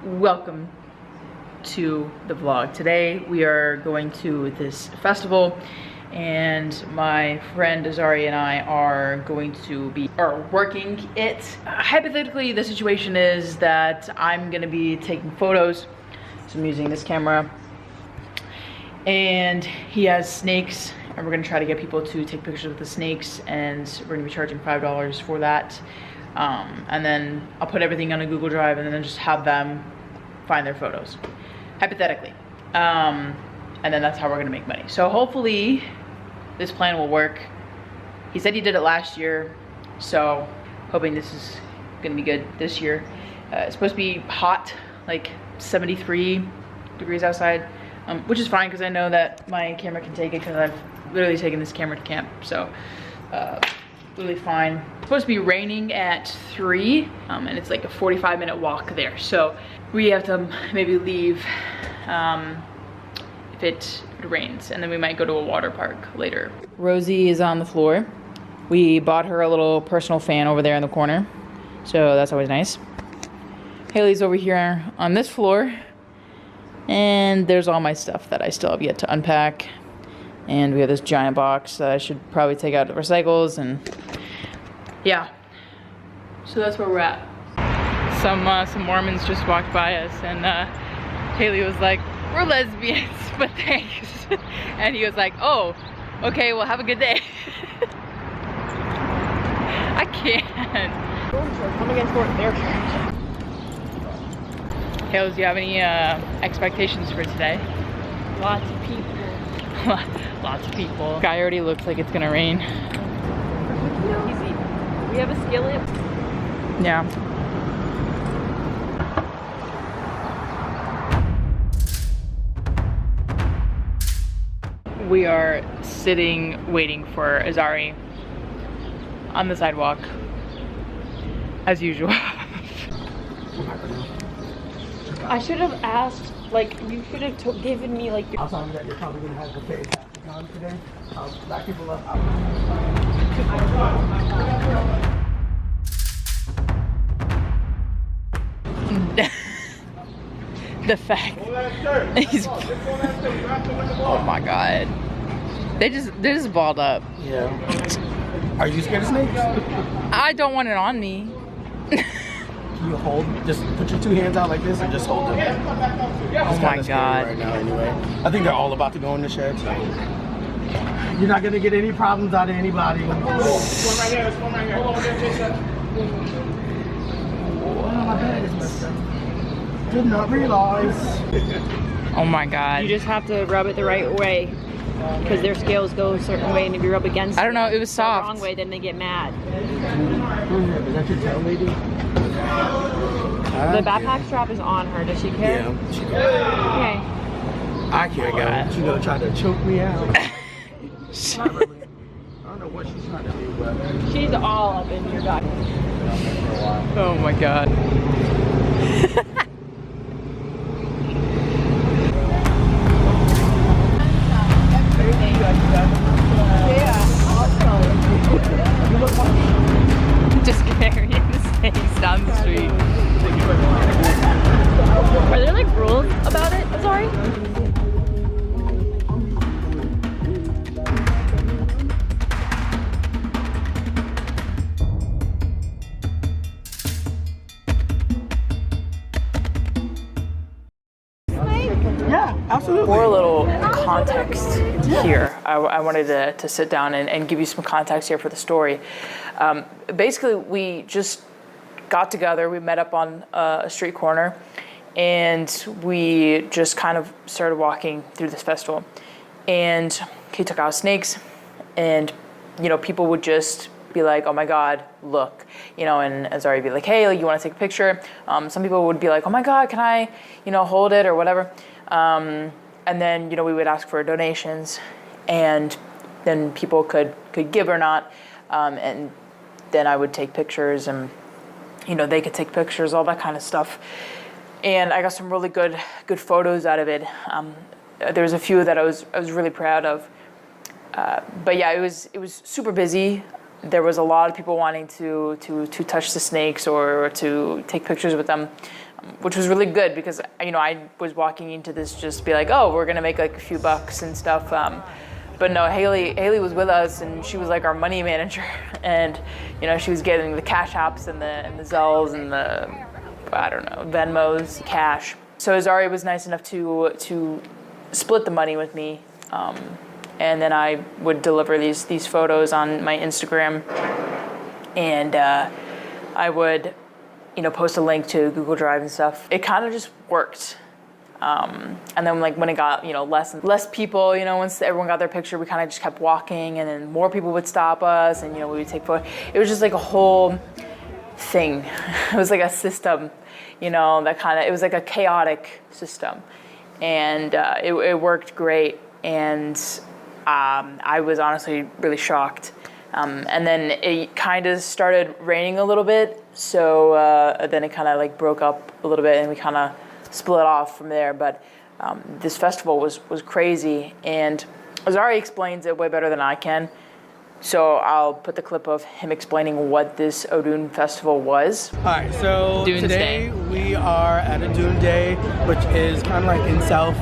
Welcome to the vlog. Today we are going to this festival and my friend Azari and I are going to be working it. Hypothetically, the situation is that I'm gonna be taking photos, so I'm using this camera, and he has snakes and we're gonna try to get people to take pictures with the snakes, and we're gonna be charging $5 for that. And then I'll put everything on a Google Drive and then just have them find their photos, hypothetically. And then that's how we're gonna make money. So hopefully this plan will work. He said he did it last year, so hoping this is gonna be good this year. It's supposed to be hot, like 73 degrees outside, which is fine because I know that my camera can take it because I've literally taken this camera to camp. So really fine. It's supposed to be raining at 3 and it's like a 45-minute walk there. So we have to maybe leave if it rains, and then we might go to a water park later. Rosie is on the floor. We bought her a little personal fan over there in the corner, so that's always nice. Haley's over here on this floor, and there's all my stuff that I still have yet to unpack. And we have this giant box that I should probably take out to recycles, and yeah. So that's where we're at. Some Mormons just walked by us, and Haley was like, "We're lesbians, but thanks." And he was like, "Oh, okay, well have a good day." I can't. I'm against their church. Haley, do you have any expectations for today? Lots of people. Lots of people. Sky already looks like it's gonna rain. Easy. We have a skillet. Yeah. We are sitting waiting for Azari on the sidewalk, as usual. I should have asked, like, you should have given me, like, I'll tell you that you're probably going to have to pay taxes on today. I'll back people up. The fact he's oh my god, they're just balled up. Yeah. Are you scared of snakes? I don't want it on me. Can you hold? Just put your two hands out like this and just hold them. Oh my god. Right now, anyway. I think they're all about to go in the shed. So. You're not gonna get any problems out of anybody. There's one right here. There's one right here. Hold on, Jason. My bed is messed up. Did not realize. Oh my god. you just have to rub it the right way, because their scales go a certain way, and if you rub against I don't know, it was the soft. wrong way, then they get mad. Is that your tail lady? The backpack strap is on her. Does she care? Yeah, she can. Okay. I can't go. She's gonna try to choke me out. Not really. I don't know what she's trying to do, but She's all up in your gut. Oh my god. Just carrying the snakes down the street. Are there like rules about it? Sorry. yeah, absolutely. For a little context here, I wanted to sit down and give you some context here for the story. Basically, we just got together, we met up on a street corner, and we just kind of started walking through this festival. And he took out snakes, and you know, people would just be like, "Oh my god, look," you know, and Azari would be like, "Hey, you want to take a picture?" Some people would be like, "Oh my god, can I, you know, hold it," or whatever. And then, you know, we would ask for donations, and then people could give or not, and then I would take pictures, and you know, they could take pictures, all that kind of stuff. And I got some really good photos out of it. There was a few that I was really proud of. But yeah, it was super busy. There was a lot of people wanting to touch the snakes or to take pictures with them. which was really good because, you know, I was walking into this just be like, oh, we're gonna make like a few bucks and stuff. But no, Haley was with us, and she was like our money manager, and you know, she was getting the cash apps and the Zells and the, I don't know, Venmos, cash. So Azari was nice enough to split the money with me, and then I would deliver these photos on my Instagram, and I would, you know, post a link to Google Drive and stuff. It kind of just worked. And then like when it got, you know, less people, you know, once everyone got their picture, we kind of just kept walking, and then more people would stop us, and, you know, we would take photos. It was just like a whole thing. It was like a system, you know, it was like a chaotic system, and it worked great. And I was honestly really shocked. And then it kind of started raining a little bit, so then it kind of like broke up a little bit, and we kind of split off from there. But this festival was crazy, and Azari explains it way better than I can. So I'll put the clip of him explaining what this Odunde festival was. All right, so Dunes today Day. we are at Odunde, which is kind of like in South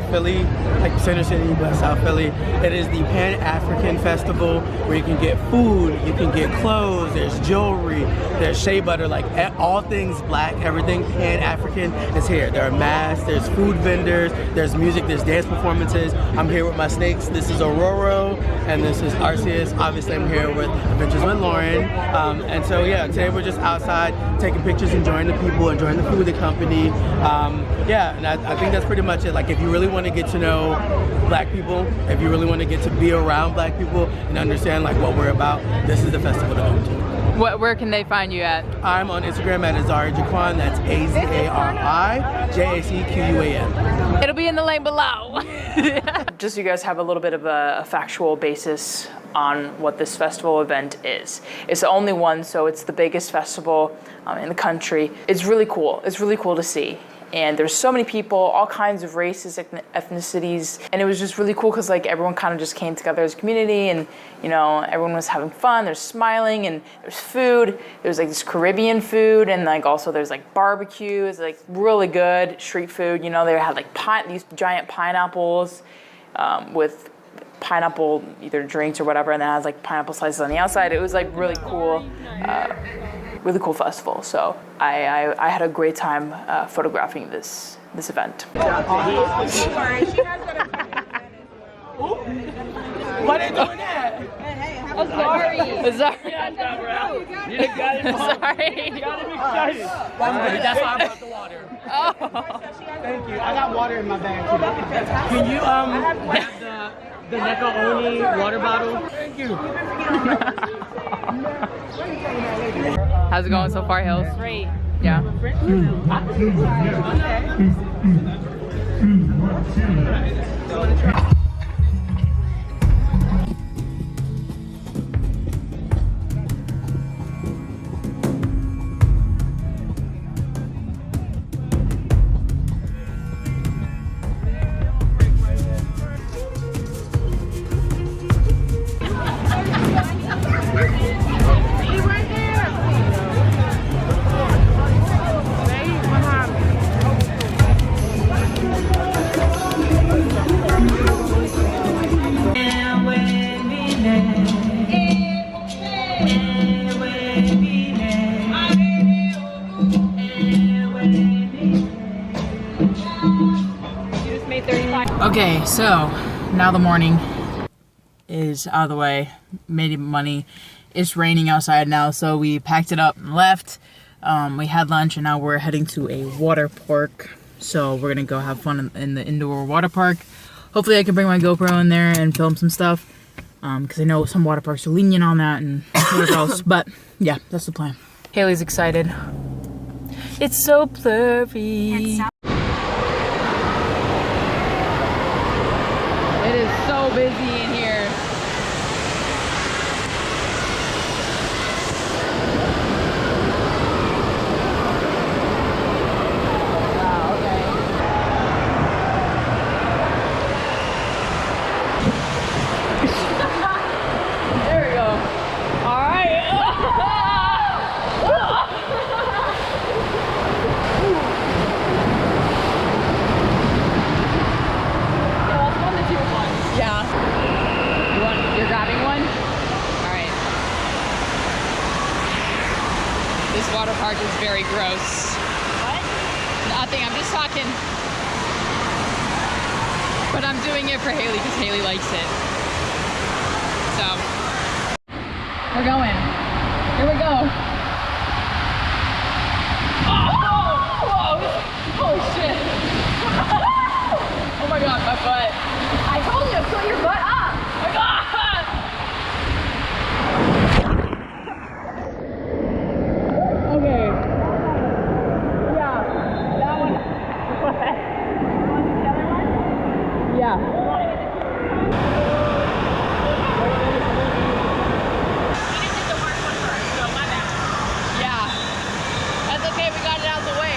Philly, like Center City, but South Philly. It is the Pan-African festival where you can get food, you can get clothes, there's jewelry, there's shea butter, like all things black, everything Pan-African is here. There are masks, there's food vendors, there's music, there's dance performances. I'm here with my snakes. This is Aurora, and this is Arceus. Obviously, I'm here with Adventures with Lauren. And so, yeah, today we're just outside taking pictures, enjoying the people, enjoying the food, the company. Yeah, and I think that's pretty much it. Like, if you really want to get to know black people, if you really want to get to be around black people and understand, like, what we're about, this is the festival to go to. Where can they find you at? I'm on Instagram at Azari Jaquan. That's AZARIJACQUAN. It'll be in the link below. Just so you guys have a little bit of a factual basis on what this festival event is. It's the only one, so it's the biggest festival in the country. It's really cool. It's really cool to see. And there's so many people, all kinds of races, ethnicities, and it was just really cool because like everyone kind of just came together as a community, and you know, everyone was having fun. There's smiling, and there's food. There's like this Caribbean food, and like also there's like barbecue. It's like really good street food. You know, they had like these giant pineapples with pineapple either drinks or whatever, and it has like pineapple slices on the outside. It was like really cool. Really cool festival. So I had a great time photographing this event. Why are they doing that? Azari. Sorry. That's why I brought the water. Oh. Thank you. I got water in my bag too. Can you grab the Neko Oni water bottle? Thank you. How's it going so far, Hills? Great. Yeah. Okay, so now the morning is out of the way. Made money. It's raining outside now, so we packed it up and left. We had lunch, and now we're heading to a water park. So we're gonna go have fun in the indoor water park. Hopefully I can bring my GoPro in there and film some stuff. Because I know some water parks are lenient on that and whatever else. But yeah, that's the plan. Haley's excited. It's so blurry. It is so busy in here. Wow, okay. There we go. All right. Embark was very gross. What? Nothing, I'm just talking. But I'm doing it for Haley because Haley likes it. So, we're going. Here we go. Oh shit. Oh my god, my butt. I told you to put your butt up. Oh my god. Okay. Yeah, that one. Yeah. Yeah. That's okay, we got it out of the way.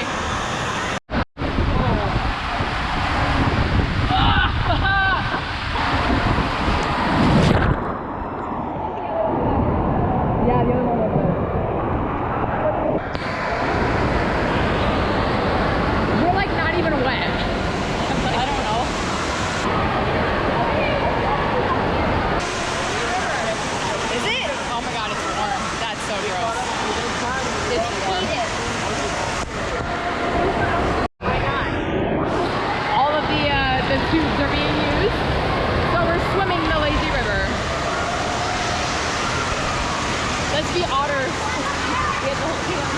Yeah, the other one was there. We're like not even wet. I don't know. Is it? Oh my god, it's warm. That's so gross. It's heated. Oh my god. All of the tubes are being used. So we're swimming the lazy river. Let's be otters. We have the whole team.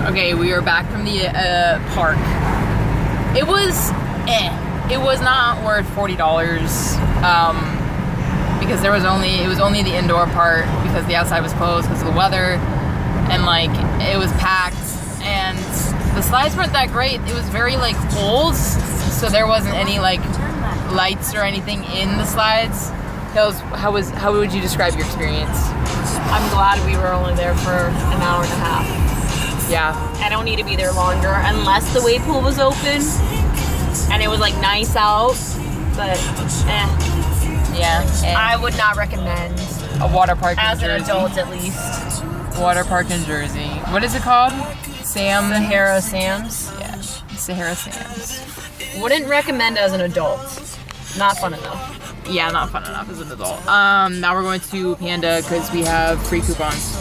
Okay, we are back from the park. It was It was not worth $40 because it was only the indoor part because the outside was closed because of the weather, and like it was packed and the slides weren't that great. It was very like old, so there wasn't any like lights or anything in the slides. How would you describe your experience? I'm glad we were only there for an hour and a half. Yeah. I don't need to be there longer unless the wave pool was open and it was like nice out, but Yeah. I would not recommend A water park in as Jersey. an adult at least. Water park in Jersey. What is it called? Sahara Sam's. Yeah. Sahara Sam's. Wouldn't recommend as an adult. Not fun enough. Yeah, not fun enough as an adult. Now we're going to Panda because we have free coupons.